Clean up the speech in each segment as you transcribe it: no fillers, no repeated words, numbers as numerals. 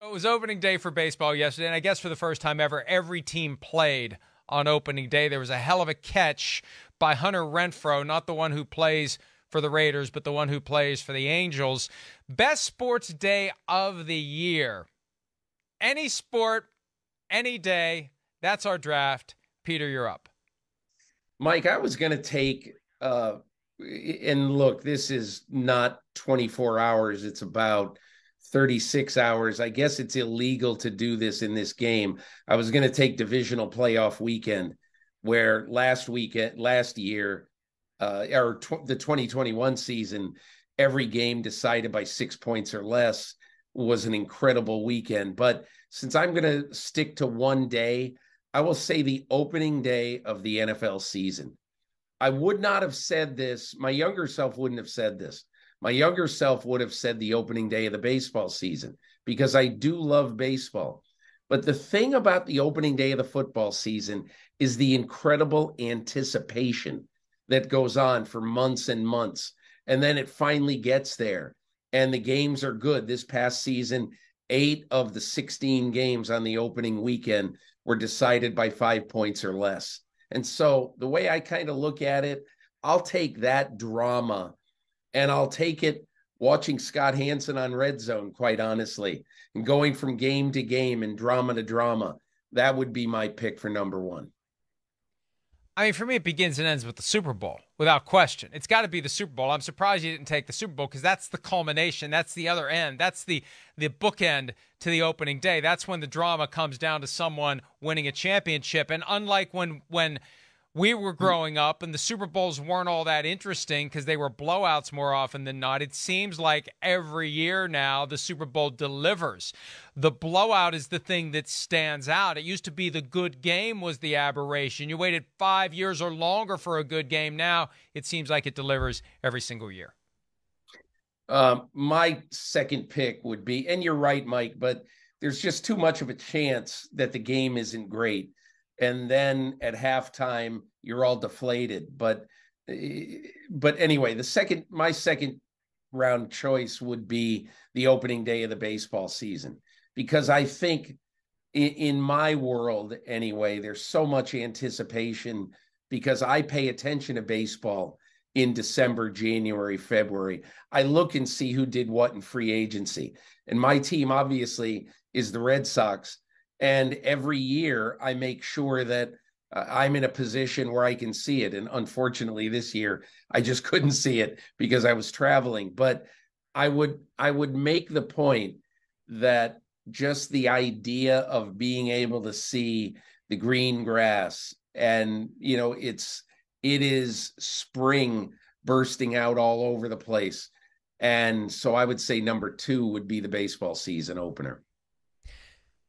It was opening day for baseball yesterday, and I guess for the first time ever, every team played on opening day. There was a hell of a catch by Hunter Renfroe, not the one who plays for the Raiders, but the one who plays for the Angels. Best sports day of the year. Any sport, any day. That's our draft. Peter, you're up. Mike, I was going to take, and look, this is not 24 hours. It's about 36 hours. I guess it's illegal to do this in this game. I was going to take divisional playoff weekend, where last year, the 2021 season, every game decided by 6 points or less was an incredible weekend. But since I'm going to stick to one day, I will say the opening day of the NFL season. I would not have said this. My younger self wouldn't have said this. My younger self would have said the opening day of the baseball season, because I do love baseball. But the thing about the opening day of the football season is the incredible anticipation that goes on for months and months. And then it finally gets there. And the games are good. This past season, 8 of the 16 games on the opening weekend were decided by 5 points or less. And so the way I kind of look at it, I'll take that drama, and I'll take it watching Scott Hansen on Red Zone, quite honestly, and going from game to game and drama to drama. That would be my pick for number one. I mean, for me, it begins and ends with the Super Bowl, without question. It's got to be the Super Bowl. I'm surprised you didn't take the Super Bowl, because that's the culmination. That's the other end. That's the bookend to the opening day. That's when the drama comes down to someone winning a championship. And unlike when we were growing up and the Super Bowls weren't all that interesting because they were blowouts more often than not, it seems like every year now the Super Bowl delivers. The blowout is the thing that stands out. It used to be the good game was the aberration. You waited 5 years or longer for a good game. Now it seems like it delivers every single year. My second pick would be, and you're right, Mike, but there's just too much of a chance that the game isn't great. And then at halftime, you're all deflated. But anyway, my second round choice would be the opening day of the baseball season, because I think in my world anyway, there's so much anticipation, because I pay attention to baseball in December, January, February. I look and see who did what in free agency. And my team obviously is the Red Sox. And every year I make sure that I'm in a position where I can see it. And unfortunately this year I just couldn't see it because I was traveling. But I would make the point that just the idea of being able to see the green grass, and it is spring bursting out all over the place. And so I would say number 2 would be the baseball season opener.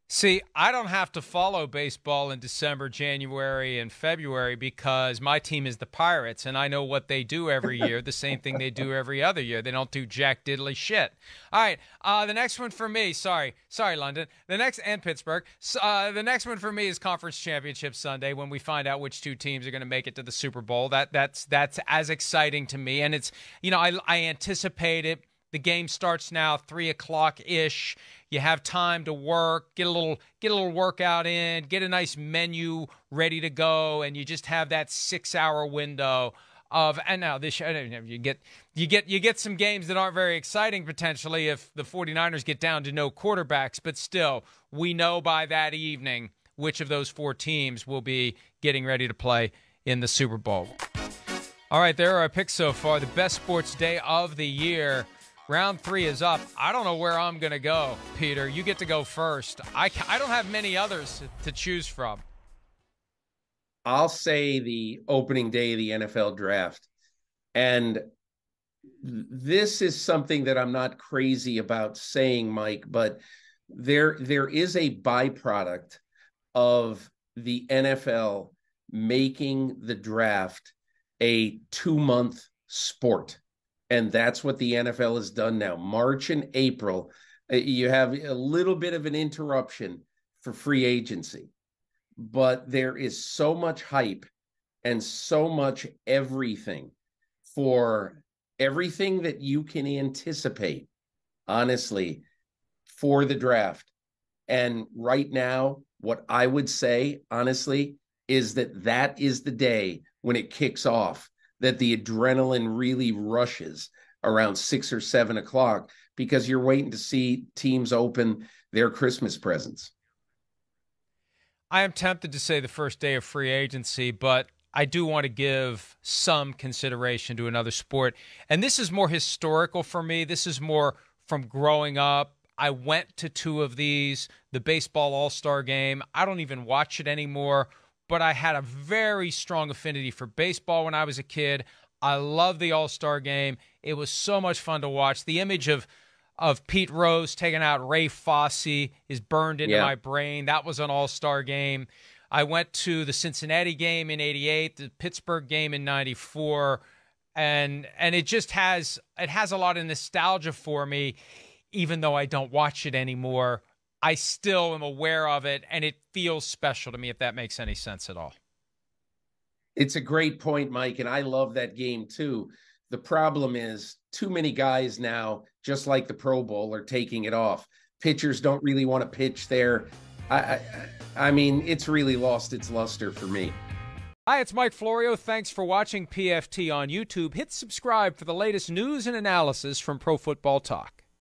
See, I don't have to follow baseball in December, January, and February because my team is the Pirates, and I know what they do every year, the same thing they do every other year. They don't do jack diddly shit. All right, the next one for me, sorry, London, and Pittsburgh. The next one for me is Conference Championship Sunday, when we find out which 2 teams are going to make it to the Super Bowl. That's as exciting to me, and it's, I anticipate it. The game starts now 3 o'clock ish. You have time to work, get a little workout in, get a nice menu ready to go, and you just have that 6-hour window of. And now this you get some games that aren't very exciting potentially if the 49ers get down to no quarterbacks, but still we know by that evening which of those 4 teams will be getting ready to play in the Super Bowl. All right, there are our picks so far. The best sports day of the year. Round 3 is up. I don't know where I'm going to go, Peter. You get to go first. I don't have many others to choose from. I'll say the opening day of the NFL draft. And this is something that I'm not crazy about saying, Mike, but there is a byproduct of the NFL making the draft a 2-month sport. And that's what the NFL has done now. March and April, you have a little bit of an interruption for free agency. But there is so much hype and so much everything for everything that you can anticipate, honestly, for the draft. And right now, what I would say, honestly, is that is the day when it kicks off, that the adrenaline really rushes around 6 or 7 o'clock, because you're waiting to see teams open their Christmas presents. I am tempted to say the first day of free agency, but I do want to give some consideration to another sport. And this is more historical for me. This is more from growing up. I went to two of these, the baseball all-star game. I don't even watch it anymore, but I had a very strong affinity for baseball when I was a kid. I love the all-star game. It was so much fun to watch. The image of Pete Rose taking out Ray Fosse is burned into my brain. That was an all-star game. I went to the Cincinnati game in '88, the Pittsburgh game in '94, and it just has a lot of nostalgia for me, even though I don't watch it anymore. I still am aware of it, and it feels special to me, if that makes any sense at all. It's a great point, Mike, and I love that game too. The problem is too many guys now, just like the Pro Bowl, are taking it off. Pitchers don't really want to pitch there. I mean, it's really lost its luster for me. Hi, it's Mike Florio. Thanks for watching PFT on YouTube. Hit subscribe for the latest news and analysis from Pro Football Talk.